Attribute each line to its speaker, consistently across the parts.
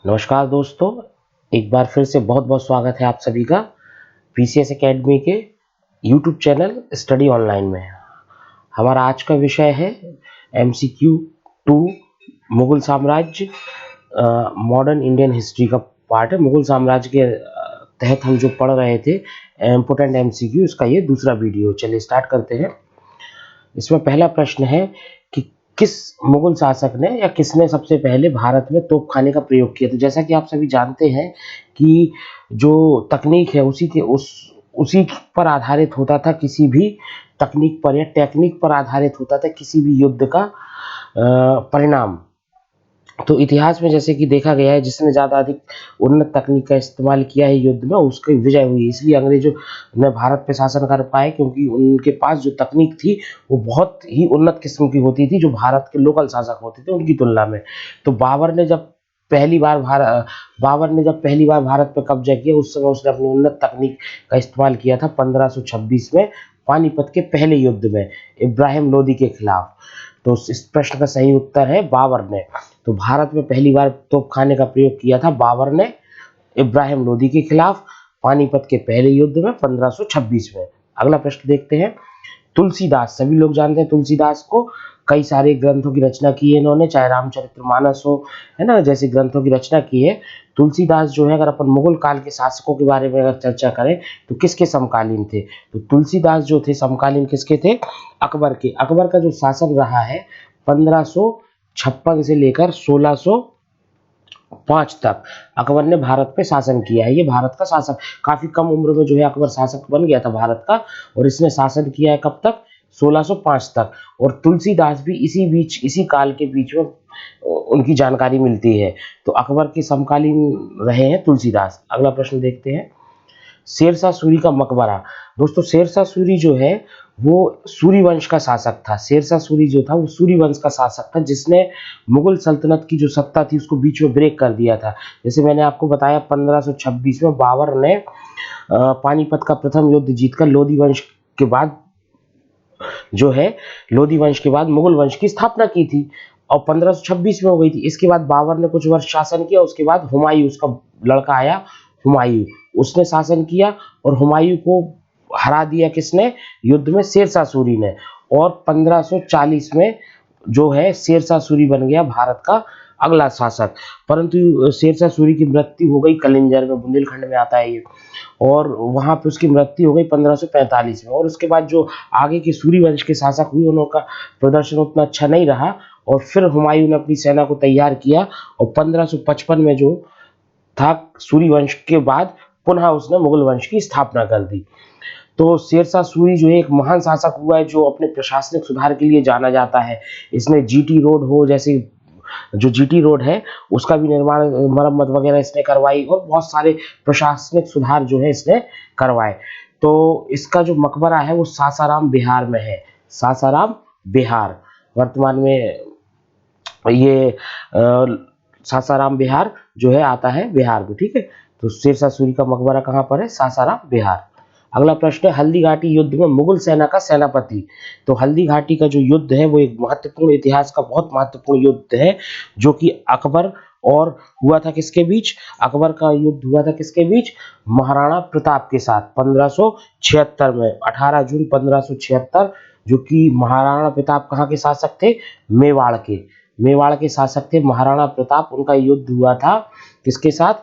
Speaker 1: नमस्कार दोस्तों, एक बार फिर से बहुत बहुत स्वागत है आप सभी का पीसीएस एकेडमी के यूट्यूब चैनल स्टडी ऑनलाइन में। हमारा आज का विषय है एमसीक्यू 2 मुगल साम्राज्य, मॉडर्न इंडियन हिस्ट्री का पार्ट है। मुगल साम्राज्य के तहत हम जो पढ़ रहे थे इम्पोर्टेंट एमसीक्यू, इसका ये दूसरा वीडियो। चलिए स्टार्ट करते हैं। इसमें पहला प्रश्न है कि किस मुगल शासक ने या किसने सबसे पहले भारत में तोपखाने का प्रयोग किया। तो जैसा कि आप सभी जानते हैं कि जो तकनीक है उसी पर आधारित होता था, किसी भी तकनीक पर या टेक्निक पर आधारित होता था किसी भी युद्ध का परिणाम। तो इतिहास में जैसे कि देखा गया है, जिसने ज़्यादा अधिक उन्नत तकनीक का इस्तेमाल किया है युद्ध में, उसकी विजय हुई। इसलिए अंग्रेजों ने भारत पे शासन कर पाए, क्योंकि उनके पास जो तकनीक थी वो बहुत ही उन्नत किस्म की होती थी, जो भारत के लोकल शासक होते थे उनकी तुलना में। तो बाबर ने जब पहली बार भारत पर कब्जा किया, उस समय उसने अपनी उन्नत तकनीक का इस्तेमाल किया था 1526 में पानीपत के पहले युद्ध में इब्राहिम लोदी के खिलाफ। तो इस प्रश्न का सही उत्तर है बाबर ने। तो भारत में पहली बार तोपखाने का प्रयोग किया था बाबर ने इब्राहिम लोदी के खिलाफ पानीपत के पहले युद्ध में 1526 में। अगला प्रश्न देखते हैं। तुलसीदास, सभी लोग जानते हैं तुलसीदास को। कई सारे ग्रंथों की रचना की है इन्होंने, चाहे रामचरितमानस हो, है ना, जैसे ग्रंथों की रचना की है। तुलसीदास जो है, अगर अपन मुगल काल के शासकों के बारे में अगर चर्चा करें तो किसके समकालीन थे। तो तुलसीदास जो थे समकालीन किसके थे? अकबर के। अकबर का जो शासन रहा है 1556 से लेकर 1605 तक अकबर ने भारत पे शासन किया है। ये भारत का शासक, काफी कम उम्र में जो है अकबर शासक बन गया था भारत का, और इसने शासन किया है कब तक? 1605 तक। और तुलसीदास भी इसी काल के बीच में उनकी जानकारी मिलती है। तो अकबर के समकालीन रहे हैं तुलसीदास। अगला प्रश्न देखते हैं। शेरशाह सूरी का मकबरा। दोस्तों, शेरशाह सूरी जो है वो सूरी वंश का शासक था। शेरशाह सूरी जो था वो सूरी वंश का शासक था, जिसने मुगल सल्तनत की जो सत्ता थी उसको बीच में ब्रेक कर दिया था। जैसे मैंने आपको बताया 1526 में बाबर ने पानीपत का प्रथम युद्ध जीतकर लोधी वंश के बाद मुगल वंश की स्थापना की थी, और 1526 में हो गई थी। इसके बाद बाबर ने कुछ वर्ष शासन किया। उसके बाद हुमायूं, उसका लड़का आया हुमायूं, उसने शासन किया, और हुमायूं को हरा दिया किसने? युद्ध में शेरशाह सूरी ने। और 1540 में जो है शेरशाह सूरी बन गया भारत का अगला शासक। परंतु शेरशाह सूरी की मृत्यु हो गई कलिंजर में, बुंदेलखंड में आता है ये, और वहां पे उसकी मृत्यु हो गई 1545 में। और उसके बाद जो आगे के सूरी वंश के शासक हुए, उनका प्रदर्शन उतना अच्छा नहीं रहा, और फिर हुमायूं ने अपनी सेना को तैयार किया, और 1555 में जो था सूरी वंश के बाद पुनः उसने मुगल वंश की स्थापना कर दी। तो शेरशाह सूरी जो है एक महान शासक हुआ है, जो अपने प्रशासनिक सुधार के लिए जाना जाता है। इसने जीटी रोड हो, जैसे जो जीटी रोड है उसका भी निर्माण, मरम्मत वगैरह इसने करवाई, और बहुत सारे प्रशासनिक सुधार जो है इसने करवाए। तो इसका जो मकबरा है वो सासाराम बिहार में है। सासाराम बिहार, वर्तमान में ये सासाराम बिहार जो है आता है बिहार में, ठीक है। तो शेरशाह सूरी का मकबरा कहाँ पर है? सासाराम बिहार। अगला प्रश्न है, हल्दी घाटी युद्ध में मुगल सेना का सेनापति। तो हल्दी घाटी का जो युद्ध है वो एक महत्वपूर्ण, इतिहास का बहुत महत्वपूर्ण युद्ध है, जो कि अकबर और हुआ था किसके बीच? अकबर का युद्ध हुआ था किसके बीच? महाराणा प्रताप के साथ 1576 में, 18 जून 1576। जो कि महाराणा प्रताप कहाँ के शासक थे? मेवाड़ के शासक थे महाराणा प्रताप। उनका युद्ध हुआ था किसके साथ?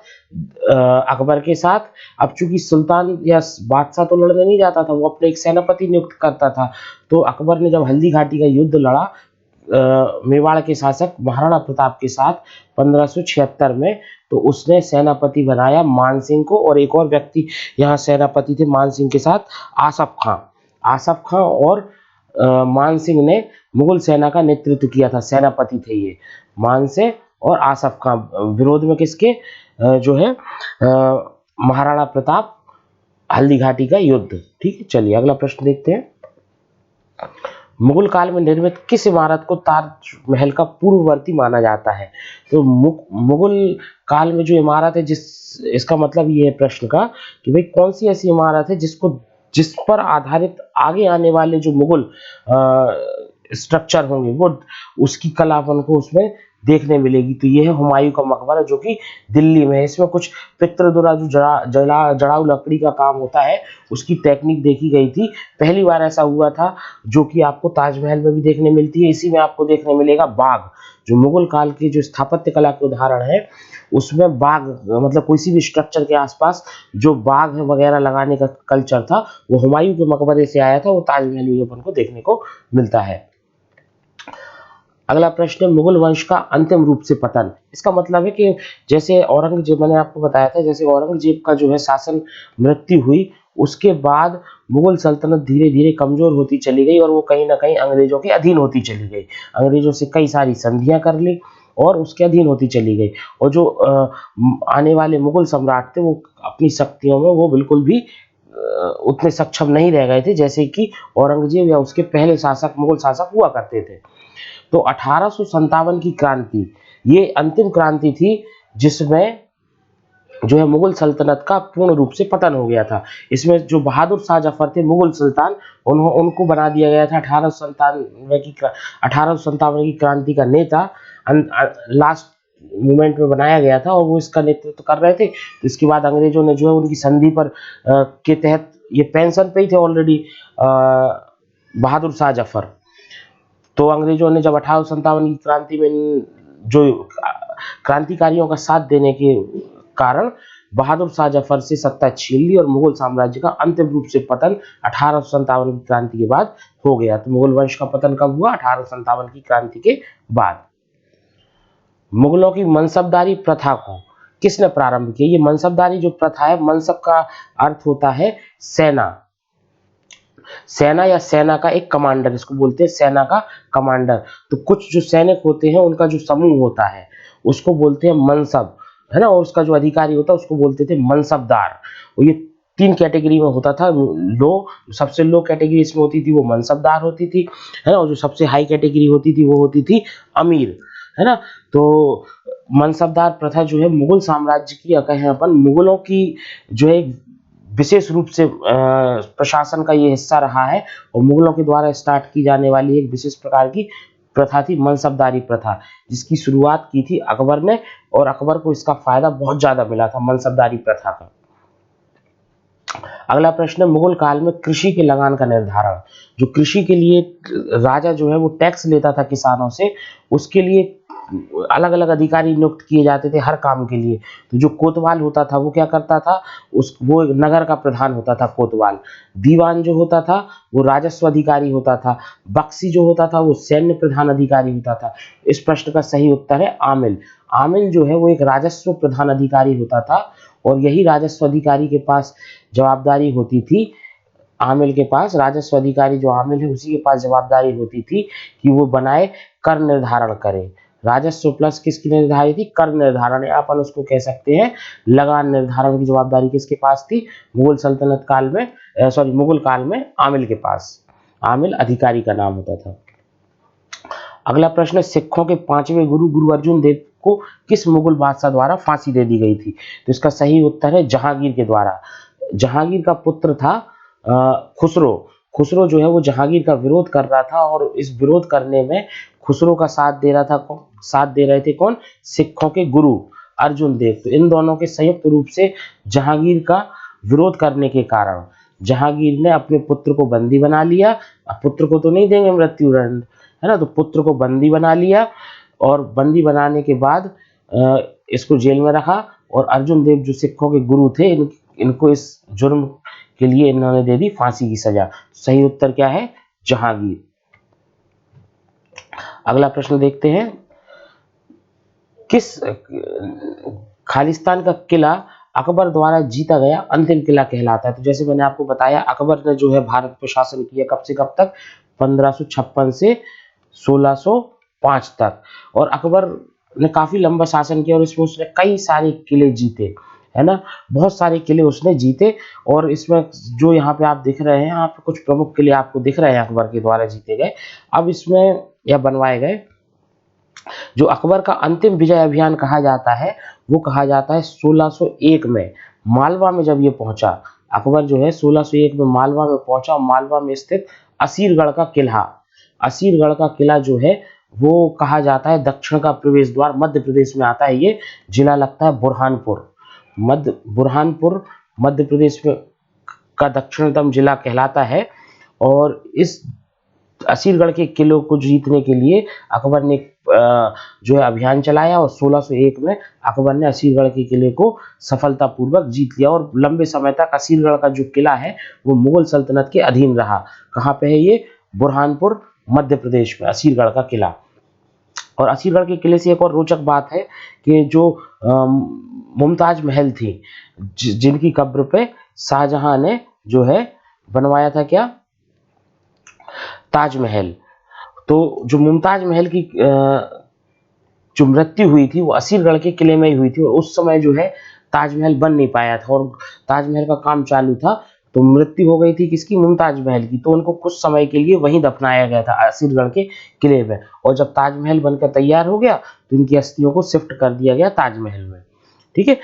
Speaker 1: अकबर के साथ। अब चूंकि सुल्तान या बादशाह तो लड़ने नहीं जाता था, वो अपने एक सेनापति नियुक्त करता था। तो अकबर ने जब हल्दी घाटी का युद्ध लड़ा मेवाड़ के शासक महाराणा प्रताप के साथ 1576 में, तो उसने सेनापति बनाया मान सिंह को, और एक और व्यक्ति यहाँ सेनापति थे मान सिंह के साथ, आसफ खां। आसफ खां और मान सिंह ने मुगल सेना का नेतृत्व किया था, सेनापति थे ये मान सिंह और आसफ खां। विरोध में किसके? जो है महाराणा प्रताप, हल्दी घाटी का युद्ध, ठीक है। चलिए अगला प्रश्न देखते हैं। मुगल काल में निर्मित किस इमारत को ताजमहल का पूर्ववर्ती माना जाता है? तो मुगल काल में जो इमारत है, इसका मतलब ये है प्रश्न का कि भाई कौन सी ऐसी इमारत है जिस पर आधारित आगे आने वाले जो मुगल स्ट्रक्चर होंगे वो उसकी कलापन को उसमें देखने मिलेगी। तो ये है हुमायूं का मकबरा जो कि दिल्ली में है। इसमें कुछ पितृ द्वारा जो जड़ाऊ लकड़ी का काम होता है उसकी टेक्निक देखी गई थी। पहली बार ऐसा हुआ था, जो कि आपको ताजमहल में भी देखने मिलती है। इसी में आपको देखने मिलेगा बाग, जो मुगल काल की जो स्थापत्य कला के उदाहरण है उसमें बाग, मतलब किसी भी स्ट्रक्चर के आसपास जो बाग वगैरह लगाने का कल्चर था वो हुमायूं के मकबरे से आया था। वो ताजमहल में अपन को देखने को मिलता है। अगला प्रश्न है, मुगल वंश का अंतिम रूप से पतन। इसका मतलब है कि जैसे औरंगजेब, मैंने आपको बताया था, जैसे औरंगजेब का जो है शासन मृत्यु हुई, उसके बाद मुगल सल्तनत धीरे धीरे कमजोर होती चली गई और वो कहीं ना कहीं अंग्रेजों के अधीन होती चली गई। अंग्रेजों से कई सारी संधियां कर ली और उसके अधीन होती चली गई। और जो आने वाले मुगल सम्राट थे वो अपनी शक्तियों में वो बिल्कुल भी उतने सक्षम नहीं रह गए थे जैसे कि औरंगजेब या उसके पहले शासक, मुगल शासक हुआ करते थे। तो 1857 की क्रांति ये अंतिम क्रांति थी जिसमें जो है मुगल सल्तनत का पूर्ण रूप से पतन हो गया था। इसमें जो बहादुर शाह जफर थे मुगल सुल्तान, उनको बना दिया गया था 1857 की क्रांति का नेता। लास्ट मोमेंट में बनाया गया था और वो इसका नेतृत्व कर रहे थे। तो इसके बाद अंग्रेजों ने जो है उनकी संधि पर के तहत, ये पेंशन पे ही थे ऑलरेडी बहादुर शाह जफर। तो अंग्रेजों ने जब 1857 की क्रांति में जो क्रांतिकारियों का साथ देने के कारण बहादुर शाह जफर से सत्ता छीन ली और मुगल साम्राज्य का अंतिम रूप से पतन 1857 की क्रांति के बाद हो गया। तो मुगल वंश का पतन कब हुआ? 1857 की क्रांति के बाद। मुगलों की मनसबदारी प्रथा को किसने प्रारंभ किया? ये मनसबदारी जो प्रथा है, मनसब का अर्थ होता है सेना, सेना या सेना का एक कमांडर, इसको बोलते हैं सेना का कमांडर। तो कुछ जो सैनिक होते हैं उनका जो समूह होता है उसको बोलते हैं मनसब, है ना। और उसका जो अधिकारी होता है उसको बोलते थे मनसबदार। और ये 3 कैटेगरी में होता था। लो, सबसे लो कैटेगरी इसमें होती थी वो मनसबदार होती थी, है ना। और जो सबसे हाई कैटेगरी होती थी वो होती थी अमीर, है ना। तो मनसबदार प्रथा जो है मुगल साम्राज्य की, या कहें अपन मुगलों की जो है विशेष रूप से प्रशासन का ये हिस्सा रहा है। और मुगलों के द्वारा स्टार्ट की जाने वाली एक विशेष प्रकार की प्रथा थी मनसबदारी प्रथा, जिसकी शुरुआत की थी अकबर ने। और अकबर को इसका फायदा बहुत ज्यादा मिला था मनसबदारी प्रथा का। अगला प्रश्न है, मुगल काल में कृषि के लगान का निर्धारण। जो कृषि के लिए राजा जो है वो टैक्स लेता था किसानों से, उसके लिए अलग अलग अधिकारी नियुक्त किए जाते थे हर काम के लिए। तो जो कोतवाल होता था वो क्या करता था, वो एक नगर का प्रधान होता था कोतवाल। दीवान जो होता था वो राजस्व अधिकारी होता था। बख्शी जो होता था वो सैन्य प्रधान अधिकारी होता था। इस प्रश्न का सही उत्तर है आमिल। आमिल जो है वो एक राजस्व प्रधान अधिकारी होता था और यही राजस्व अधिकारी के पास जवाबदारी होती थी। आमिल के पास, राजस्व अधिकारी जो आमिल है उसी के पास जवाबदारी होती थी कि वो बनाए, कर निर्धारण करे। राजस्व प्लस किसकी निर्धारित थी? कर निर्धारण, या अपन उसको कह सकते हैं लगान निर्धारण की जवाबदारी किसके पास थी? मुगल सल्तनत काल में, सॉरी मुगल काल में आमिल के पास, आमिल अधिकारी का नाम होता था। अगला प्रश्न है, सिखों के 5वें गुरु गुरु अर्जुन देव को किस मुगल बादशाह द्वारा फांसी दे दी गई थी? तो इसका सही उत्तर है जहांगीर के द्वारा। जहांगीर का पुत्र था खुसरो। खुसरो जो है वो जहांगीर का विरोध कर रहा था और इस विरोध करने में खुसरो का साथ दे रहा था, साथ दे रहे थे कौन? सिखों के गुरु अर्जुन देव। तो इन दोनों के संयुक्त रूप से जहांगीर का विरोध करने के कारण जहांगीर ने अपने पुत्र को बंदी बना लिया। अब पुत्र को तो नहीं देंगे मृत्यु दंड, है ना। तो पुत्र को बंदी बना लिया और बंदी बनाने के बाद इसको जेल में रखा। और अर्जुन देव जो सिखों के गुरु थे, इनको इस जुर्म के लिए इन्होंने दे दी फांसी की सजा। सही उत्तर क्या है? जहांगीर। अगला प्रश्न देखते हैं, किस खालिस्तान का किला अकबर द्वारा जीता गया अंतिम किला कहलाता है? तो जैसे मैंने आपको बताया अकबर ने जो है भारत पर शासन किया कब से कब तक? 1556 से 1605 तक। और अकबर ने काफी लंबा शासन किया और इसमें उसने कई सारे किले जीते, है ना। बहुत सारे किले उसने जीते। और इसमें जो यहाँ पे आप दिख रहे हैं, यहाँ पे कुछ प्रमुख किले आपको दिख रहे हैं अकबर के द्वारा जीते गए। अब इसमें या बनवाए गए, जो अकबर का अंतिम विजय अभियान कहा जाता है वो कहा जाता है 1601 में मालवा में जब ये पहुंचा। अकबर जो है 1601 में मालवा में पहुंचा। मालवा में स्थित असीरगढ़ का किला, असीरगढ़ का किला जो है वो कहा जाता है दक्षिण का प्रवेश द्वार, मध्य प्रदेश में आता है ये, जिला लगता है बुरहानपुर। बुरहानपुर मध्य प्रदेश में का दक्षिणतम जिला कहलाता है। और इस असीरगढ़ के किलों को जीतने के लिए अकबर ने जो है अभियान चलाया, और 1601 में अकबर ने असीरगढ़ के किले को सफलतापूर्वक जीत लिया, और लंबे समय तक असीरगढ़ का जो किला है वो मुगल सल्तनत के अधीन रहा। कहाँ पे है ये? बुरहानपुर मध्य प्रदेश में असीरगढ़ का किला। और असीरगढ़ के किले से एक और रोचक बात है कि जो मुमताज महल थी, जिनकी कब्र पे शाहजहां ने जो है बनवाया था क्या? ताजमहल। तो जो मुमताज महल की जो मृत्यु हुई थी वो असीरगढ़ के किले में ही हुई थी, और उस समय जो है ताजमहल बन नहीं पाया था, और ताजमहल का काम चालू था। तो मृत्यु हो गई थी किसकी? मुमताज महल की। तो उनको कुछ समय के लिए वहीं दफनाया गया था असीरगढ़ के किले में, और जब ताजमहल बनकर तैयार हो गया तो इनकी अस्थियों को शिफ्ट कर दिया गया ताजमहल में। ठीक है,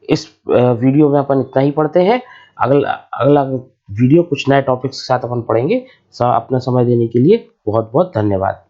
Speaker 1: इस वीडियो में अपन इतना ही पढ़ते हैं। अगला अगला वीडियो कुछ नए टॉपिक्स के साथ अपन पढ़ेंगे। अपना समय देने के लिए बहुत बहुत धन्यवाद।